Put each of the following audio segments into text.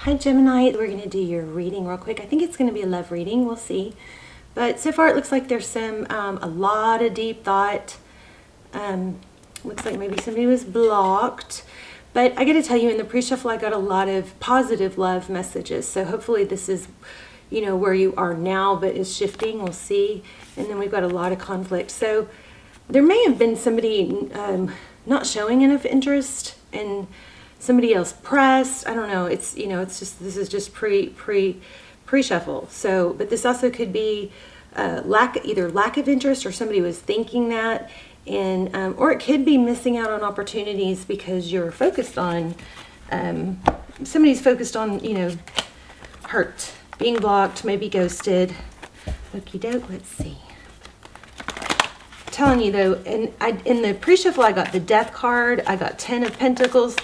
Hi Gemini, we're going to do your reading real quick. I think it's going to be a love reading, we'll see. But so far it looks like there's a lot of deep thought. Looks like maybe somebody was blocked. But I got to tell you, in the pre-shuffle I got a lot of positive love messages. So hopefully this is, where you are now, but is shifting, we'll see. And then we've got a lot of conflict. So there may have been somebody not showing enough interest and somebody else pressed. I don't know. It's this is just pre-shuffle. So, but this also could be either lack of interest, or somebody was thinking that, and or it could be missing out on opportunities because you're focused on somebody's focused on hurt, being blocked, maybe ghosted. Okie doke. Let's see. Telling you though, in the pre-shuffle I got the Death card, I got 10 of Pentacles,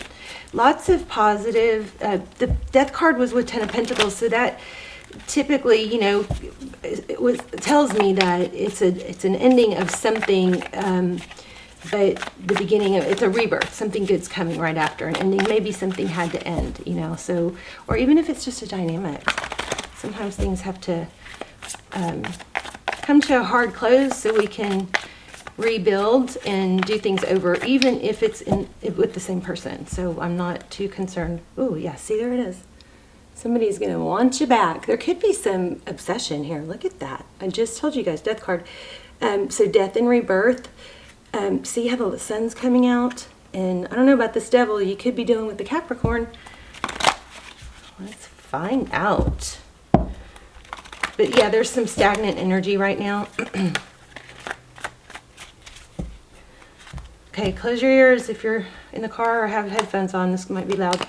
lots of positive. The Death card was with 10 of Pentacles, so that typically, it tells me that it's an ending of something, but the beginning of it's a rebirth. Something good's coming right after an ending. Maybe something had to end, So, or even if it's just a dynamic, sometimes things have to come to a hard close so we can rebuild and do things over, even if it's with the same person. So I'm not too concerned. Oh yeah, see, there it is. Somebody's gonna want you back. There could be some obsession here. Look at that. I just told you guys, Death card. So death and rebirth. See how the sun's coming out? And I don't know about this Devil. You could be dealing with the Capricorn. Let's find out. But yeah, there's some stagnant energy right now. Okay, close your ears if you're in the car or have headphones on. This might be loud.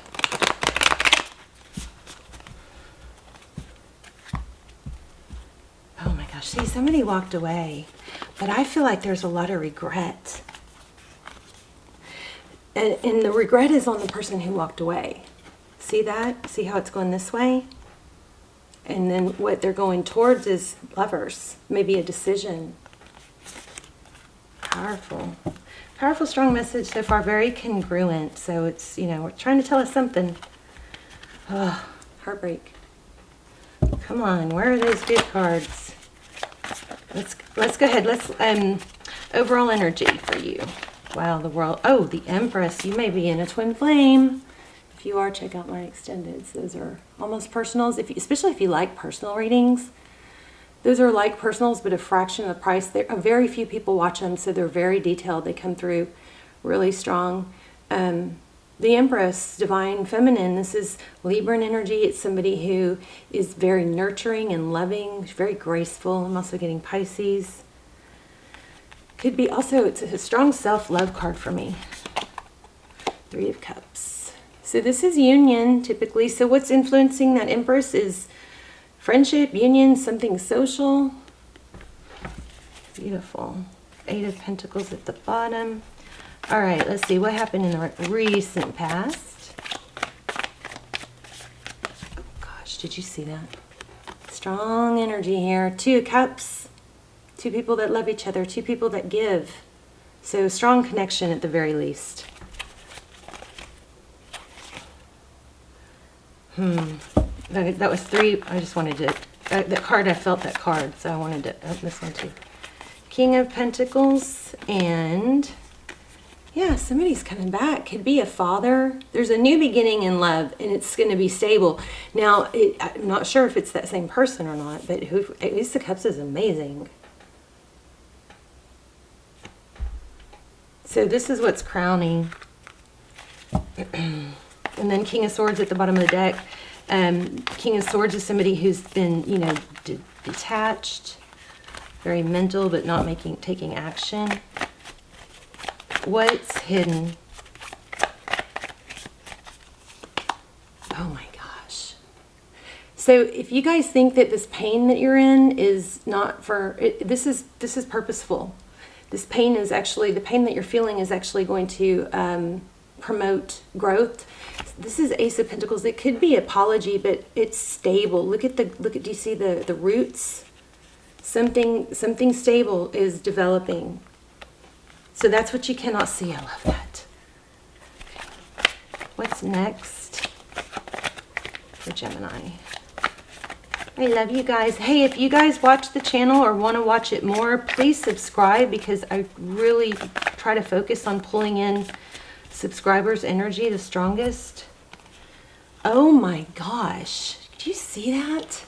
Oh my gosh, see, somebody walked away, but I feel like there's a lot of regret. And the regret is on the person who walked away. See that? See how it's going this way? And then what they're going towards is Lovers, maybe a decision. Powerful. Powerful, strong message so far, very congruent. So it's, we're trying to tell us something. Oh, heartbreak. Come on, where are those good cards? Let's go ahead. Let's overall energy for you. Wow, the world. Oh, the Empress. You may be in a twin flame. If you are, check out my extendeds. Those are almost personals. Especially if you like personal readings. Those are like personals, but a fraction of the price. Very few people watch them, so they're very detailed. They come through really strong. The Empress, divine feminine. This is Libran energy. It's somebody who is very nurturing and loving, very graceful. I'm also getting Pisces. Could be also, it's a strong self-love card for me. 3 of Cups. So this is union, typically. So what's influencing that Empress is friendship, union, something social. Beautiful. 8 of Pentacles at the bottom. All right, let's see what happened in the recent past. Oh gosh, did you see that? Strong energy here. 2 of Cups. 2 people that love each other. 2 people that give. So strong connection at the very least. That was 3. I just wanted to, that card, I felt that card, so I wanted to, this one too. King of Pentacles, and yeah, somebody's coming back. Could be a father. There's a new beginning in love, and it's going to be stable. Now, I'm not sure if it's that same person or not, but Ace of Cups is amazing. So this is what's crowning. And then King of Swords at the bottom of the deck. King of Swords is somebody who's been, detached, very mental, but not taking action. What's hidden? Oh my gosh. So if you guys think that this pain that you're in is not this is purposeful. This pain is actually, the pain that you're feeling is actually going to promote growth. This is Ace of Pentacles. It could be apology, but it's stable. Look at do you see the roots? Something stable is developing. So that's what you cannot see. I love that. What's next? for Gemini. I love you guys. Hey, if you guys watch the channel or want to watch it more, please subscribe, because I really try to focus on pulling in subscribers' energy the strongest. Oh my gosh. Did you see that?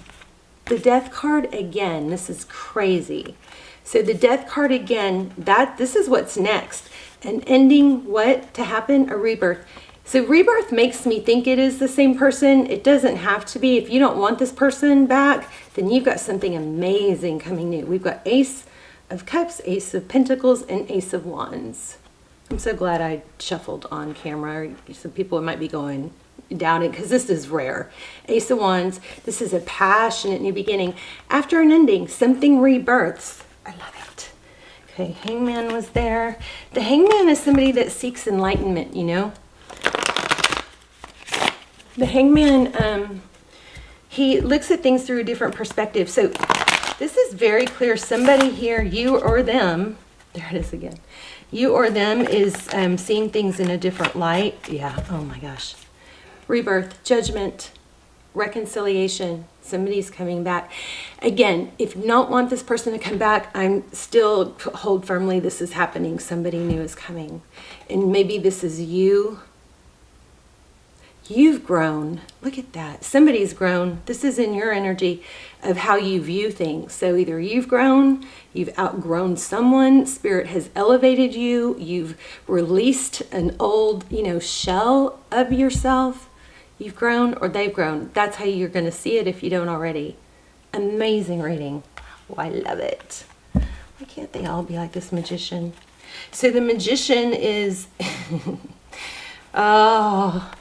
The Death card again. This is crazy. So the Death card again, this is what's next. An ending, what to happen? A rebirth. So rebirth makes me think it is the same person. It doesn't have to be. If you don't want this person back, then you've got something amazing coming new. We've got Ace of Cups, Ace of Pentacles, and Ace of Wands. I'm so glad I shuffled on camera. Some people might be going down it, because this is rare. Ace of Wands, this is a passionate new beginning. After an ending, something rebirths. I love it. Okay, Hangman was there. The Hangman is somebody that seeks enlightenment, you know. The Hangman, he looks at things through a different perspective. So this is very clear. Somebody here, you or them, there it is again. You or them is seeing things in a different light. Yeah, oh my gosh. Rebirth, judgment, reconciliation. Somebody's coming back. Again, if you don't want this person to come back, I'm still hold firmly this is happening. Somebody new is coming. And maybe this is you. You've grown. Look at that. Somebody's grown. This is in your energy of how you view things. So either you've grown, you've outgrown someone, spirit has elevated you, you've released an old, shell of yourself. You've grown or they've grown. That's how you're going to see it if you don't already. Amazing reading. Oh, I love it. Why can't they all be like this magician? So the magician is... oh...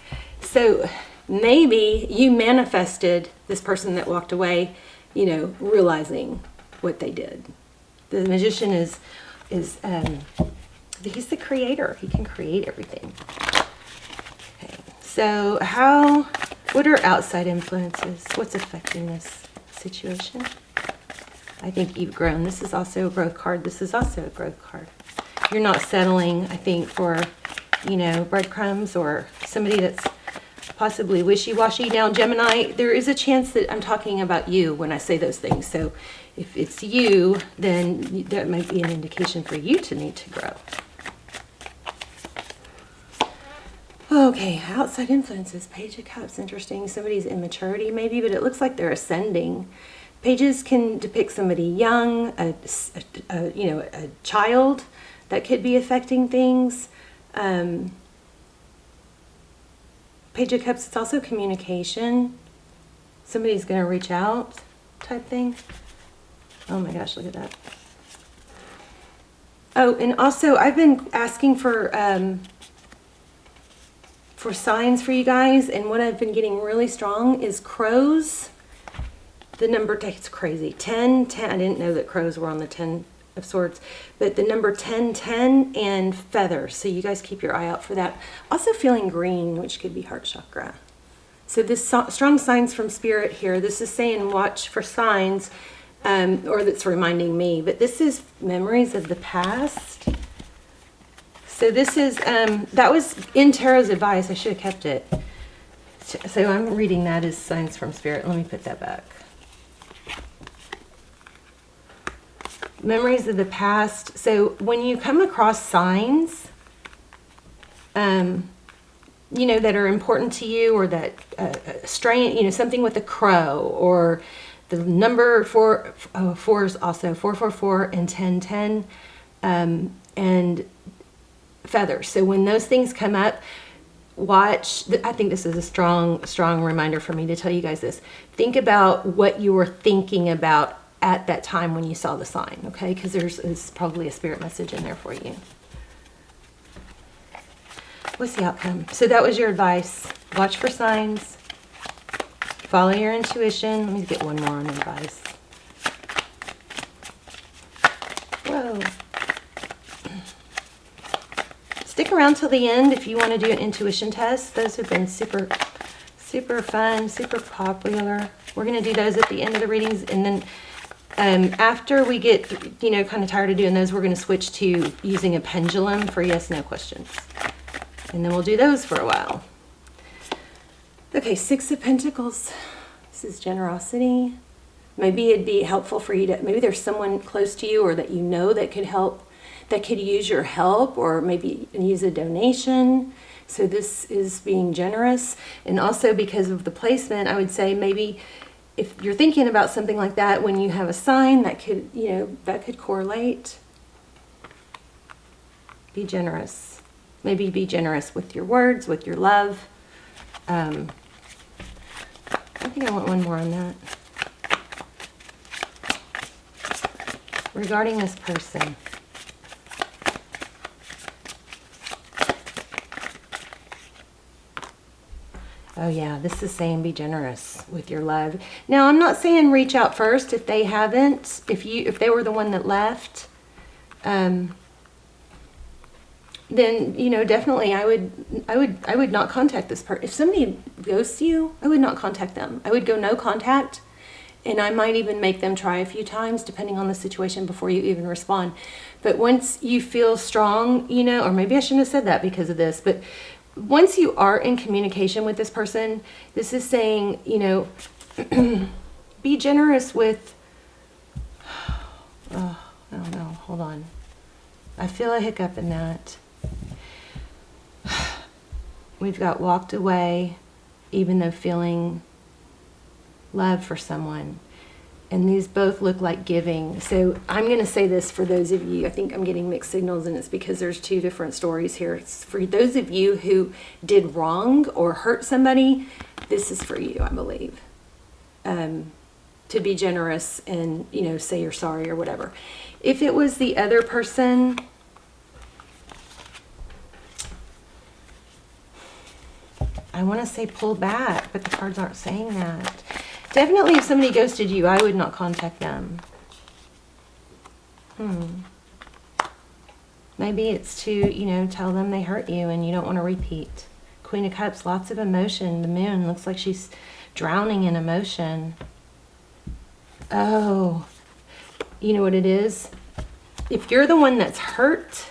So maybe you manifested this person that walked away, realizing what they did. The magician is he's the creator. He can create everything. Okay. So what are outside influences? What's affecting this situation? I think you've grown. This is also a growth card. This is also a growth card. You're not settling, I think, for, breadcrumbs or somebody that's possibly wishy-washy. Now, Gemini, there is a chance that I'm talking about you when I say those things. So if it's you, then that might be an indication for you to need to grow. Okay, outside influences. Page of Cups, interesting. Somebody's immaturity maybe, but it looks like they're ascending. Pages can depict somebody young, a child that could be affecting things. Page of Cups, it's also communication. Somebody's going to reach out type thing. Oh my gosh, look at that. Oh, and also I've been asking for signs for you guys, and what I've been getting really strong is crows. The number, it's crazy. 10, I didn't know that crows were on the 10 of Swords, but the number 10, 10, and feathers. So you guys keep your eye out for that. Also feeling green, which could be heart chakra. So this strong signs from spirit here. This is saying watch for signs, or that's reminding me. But this is memories of the past. So this is, that was in Tarot's advice. I should have kept it. So I'm reading that as signs from spirit. Let me put that back. Memories of the past. So when you come across signs, that are important to you, or that strain, something with a crow, or the number fours also 444 and 1010, and feathers. So when those things come up, watch. I think this is a strong reminder for me to tell you guys this. Think about what you were thinking about at that time when you saw the sign, okay? Because there's probably a spirit message in there for you. What's the outcome? So that was your advice. Watch for signs. Follow your intuition. Let me get one more on advice. Whoa. Stick around till the end if you want to do an intuition test. Those have been super fun, super popular. We're going to do those at the end of the readings, and then after we get, kind of tired of doing those, we're going to switch to using a pendulum for yes/no questions. And then we'll do those for a while. Okay, Six of Pentacles. This is generosity. Maybe it'd be helpful for you to, maybe there's someone close to you or that you know that could help, that could use your help, or maybe use a donation. So this is being generous. And also because of the placement, I would say maybe if you're thinking about something like that, when you have a sign that could, you know, that could correlate, be generous. Maybe be generous with your words, with your love. I think I want one more on that. Regarding this person. Oh yeah, this is saying be generous with your love. Now, I'm not saying reach out first if they haven't, if they were the one that left. Then, you know, definitely I would not contact this person. If somebody ghosts you, I would not contact them. I would go no contact, and I might even make them try a few times depending on the situation before you even respond. But once you feel strong, you know, or maybe I shouldn't have said that because of this, but once you are in communication with this person, this is saying, you know, be generous with, oh, I don't know, hold on. I feel a hiccup in that. We've got walked away, even though feeling love for someone. And these both look like giving. So I'm going to say this for those of you, I think I'm getting mixed signals, and it's because there's two different stories here. It's for those of you who did wrong or hurt somebody, this is for you, I believe. To be generous and, you know, say you're sorry or whatever. If it was the other person, I want to say pull back, but the cards aren't saying that. Definitely if somebody ghosted you, I would not contact them. Maybe it's to, you know, tell them they hurt you and you don't want to repeat. Queen of Cups, lots of emotion. The moon looks like she's drowning in emotion. Oh, you know what it is? If you're the one that's hurt,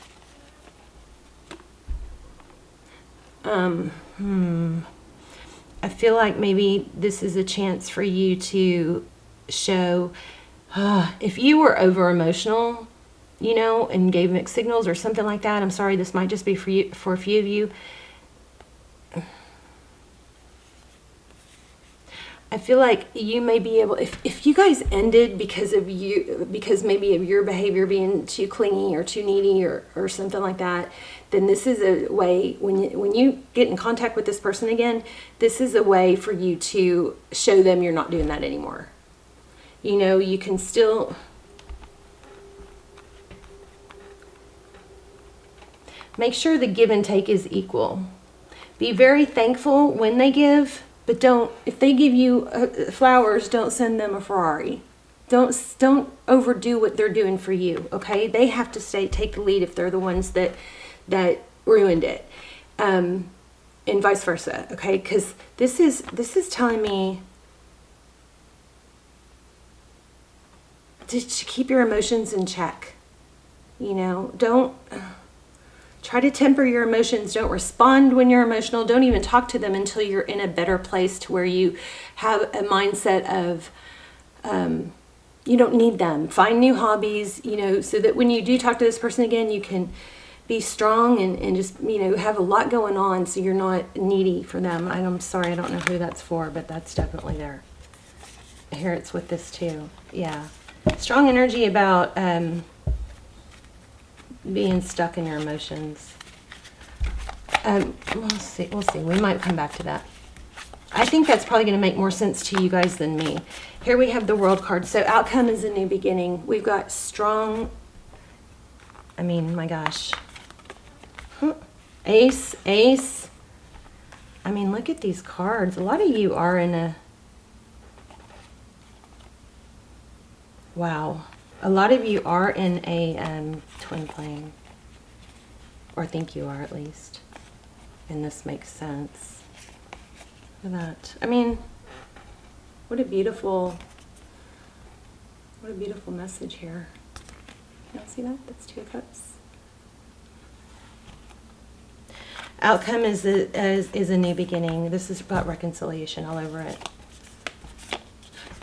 I feel like maybe this is a chance for you to show, if you were over emotional, you know, and gave mixed signals or something like that. I'm sorry, this might just be for you, for a few of you. I feel like you may be able, if you guys ended because of you, because maybe of your behavior being too clingy or too needy or something like that, then this is a way, when you get in contact with this person again, this is a way for you to show them you're not doing that anymore. You know, you can still, make sure the give and take is equal. Be very thankful when they give. But don't, if they give you flowers, don't send them a Ferrari. Don't overdo what they're doing for you, okay? They have to take the lead if they're the ones that ruined it. And vice versa, okay? Because this is telling me to keep your emotions in check. You know, don't try to temper your emotions. Don't respond when you're emotional. Don't even talk to them until you're in a better place to where you have a mindset of you don't need them. Find new hobbies, you know, so that when you do talk to this person again, you can be strong and just, you know, have a lot going on so you're not needy for them. I'm sorry, I don't know who that's for, but that's definitely there. Here it's with this too. Yeah. Strong energy about being stuck in your emotions. We'll see. We might come back to that. I think that's probably going to make more sense to you guys than me. Here we have the World card. So outcome is a new beginning. We've got strong, I mean, my gosh. Ace. I mean, look at these cards. A lot of you are in a, wow. A lot of you are in a twin flame, or think you are at least, and this makes sense. Look at that. I mean, what a beautiful message here. You don't see that? That's Two of Cups. Outcome is a new beginning. This is about reconciliation all over it.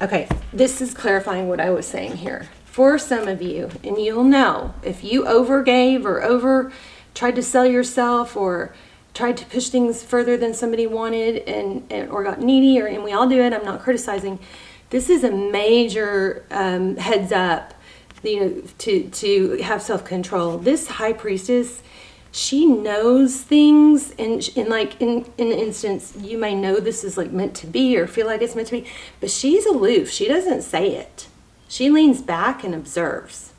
Okay, this is clarifying what I was saying here. For some of you, and you'll know, if you overgave or tried to sell yourself or tried to push things further than somebody wanted and or got needy, and we all do it, I'm not criticizing. This is a major heads up, to have self-control. This high priestess, she knows things, and like in an instance, you may know this is like meant to be or feel like it's meant to be, but she's aloof. She doesn't say it. She leans back and observes.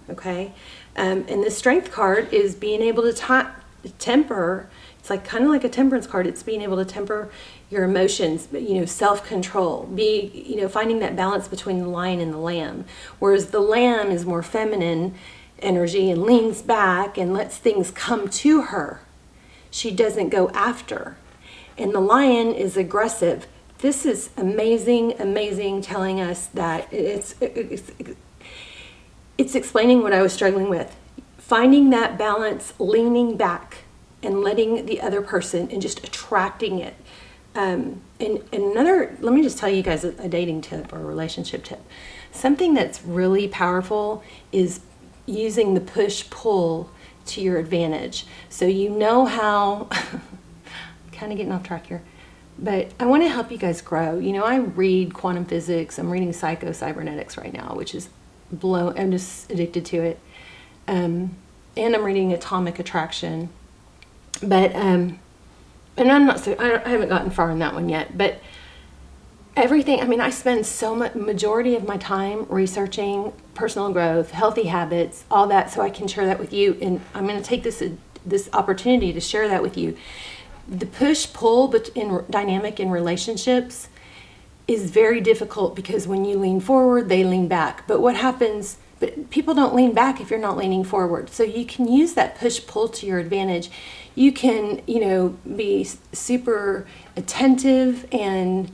Okay, and the Strength card is being able to temper. It's like kind of like a temperance card. It's being able to temper your emotions, self-control, finding that balance between the lion and the lamb. Whereas the lamb is more feminine energy and leans back and lets things come to her. She doesn't go after. And the lion is aggressive. This is amazing, amazing, telling us that it's explaining what I was struggling with. Finding that balance, leaning back and letting the other person and just attracting it. And another, let me just tell you guys a dating tip or a relationship tip. Something that's really powerful is using the push-pull to your advantage. So you know how, kind of getting off track here, but I want to help you guys grow. I read quantum physics. I'm reading psycho-cybernetics right now, which is I'm just addicted to it. And I'm reading atomic attraction. But, and I haven't gotten far in that one yet, but everything, I spend so much, majority of my time researching personal growth, healthy habits, all that, so I can share that with you. And I'm going to take this opportunity to share that with you. The push-pull dynamic in relationships is very difficult because when you lean forward, they lean back. But what happens, but people don't lean back if you're not leaning forward. So you can use that push-pull to your advantage. You can, be super attentive and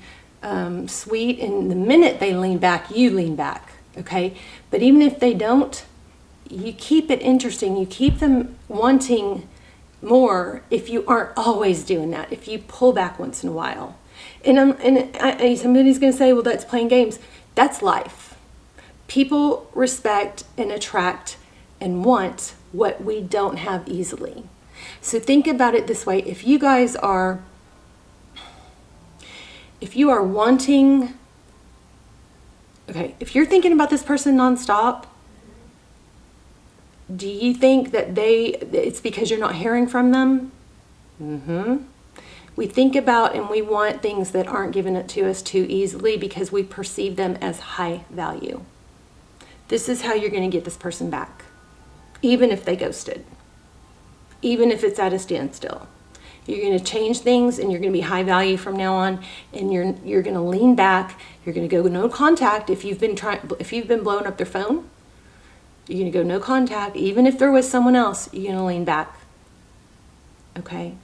sweet, and the minute they lean back, you lean back, okay? But even if they don't, you keep it interesting. You keep them wanting more if you aren't always doing that, if you pull back once in a while. And somebody's going to say, well, that's playing games. That's life. People respect and attract and want what we don't have easily. So think about it this way. If you are wanting, okay, if you're thinking about this person nonstop, do you think that it's because you're not hearing from them? We think about and we want things that aren't given to us too easily because we perceive them as high value. This is how you're going to get this person back, even if they ghosted, even if it's at a standstill. You're going to change things and you're going to be high value from now on, and you're going to lean back. You're going to go no contact. If you've been blowing up their phone, you're going to go no contact. Even if there was someone else, you're going to lean back. Okay?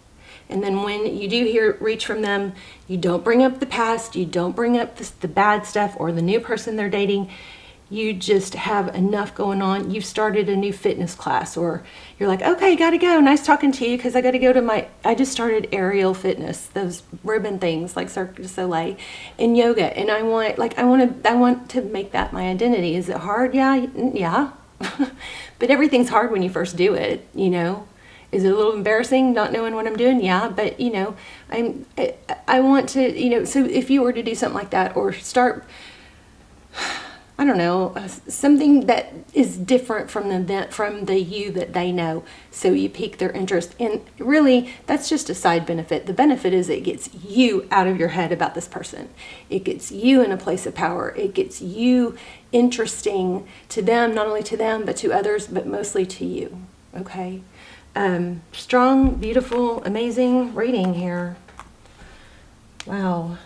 And then when you do reach from them, you don't bring up the past, you don't bring up the bad stuff or the new person they're dating. You just have enough going on. You've started a new fitness class, or you're like, okay, gotta go. Nice talking to you because I gotta go to I just started aerial fitness, those ribbon things like Cirque du Soleil, and yoga. And I want to make that my identity. Is it hard? Yeah. But everything's hard when you first do it, Is it a little embarrassing not knowing what I'm doing? Yeah, but I want to, so if you were to do something like that or start, I don't know, something that is different from the you that they know, so you pique their interest. And really, that's just a side benefit. The benefit is it gets you out of your head about this person. It gets you in a place of power. It gets you interesting to them, not only to them, but to others, but mostly to you, okay? Strong, beautiful, amazing reading here. Wow.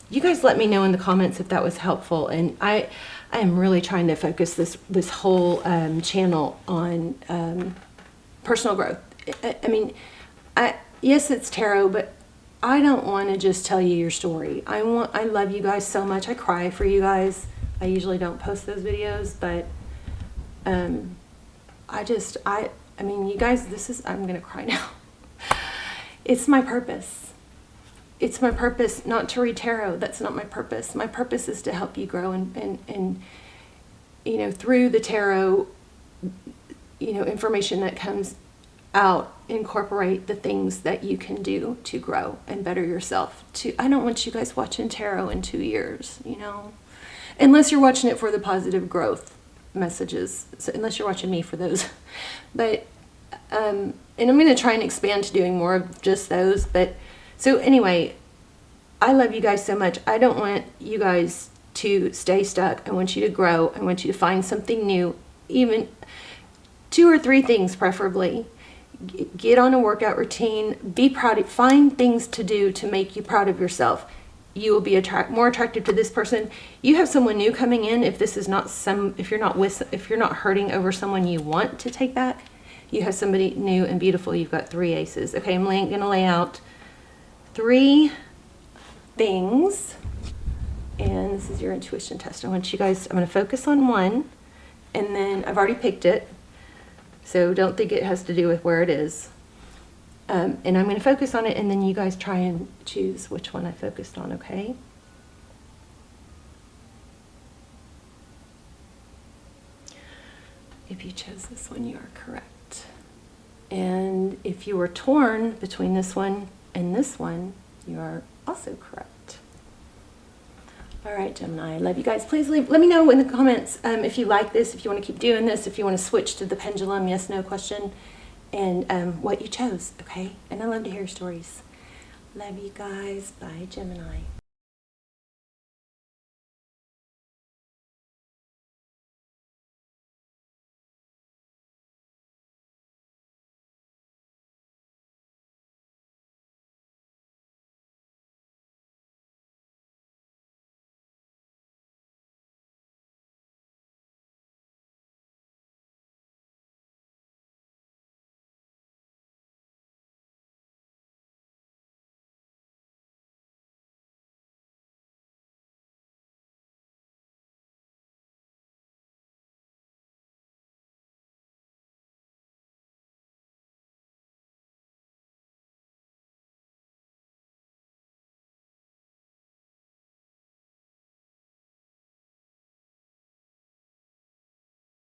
You guys let me know in the comments if that was helpful. And I am really trying to focus this whole channel on personal growth. Yes, it's tarot, but I don't want to just tell you your story. I love you guys so much. I cry for you guys. I usually don't post those videos, but you guys, I'm going to cry now. It's my purpose. It's my purpose not to read tarot. That's not my purpose. My purpose is to help you grow and you know, through the tarot, you know, information that comes out, incorporate the things that you can do to grow and better yourself. I don't want you guys watching tarot in 2 years, you know, unless you're watching it for the positive growth messages, so unless you're watching me for those. But and I'm going to try and expand to doing more of just those. But so anyway, I love you guys so much. I don't want you guys to stay stuck. I want you to grow. I want you to find something new, even 2 or 3 things preferably. Get on a workout routine. Be proud of, find things to do to make you proud of yourself. You will be more attractive to this person. You have someone new coming in. If this is not if you're not hurting over someone you want to take back, you have somebody new and beautiful. You've got 3 aces. Okay, I'm going to lay out 3 things, and this is your intuition test. I want you guys, I'm going to focus on one, and then I've already picked it, so don't think it has to do with where it is. And I'm going to focus on it, and then you guys try and choose which one I focused on, okay? If you chose this one, you are correct. And if you were torn between this one and this one, you are also correct. All right, Gemini, I love you guys. Please let me know in the comments if you like this, if you want to keep doing this, if you want to switch to the pendulum, yes, no question, and what you chose, okay? And I love to hear stories. Love you guys. Bye, Gemini.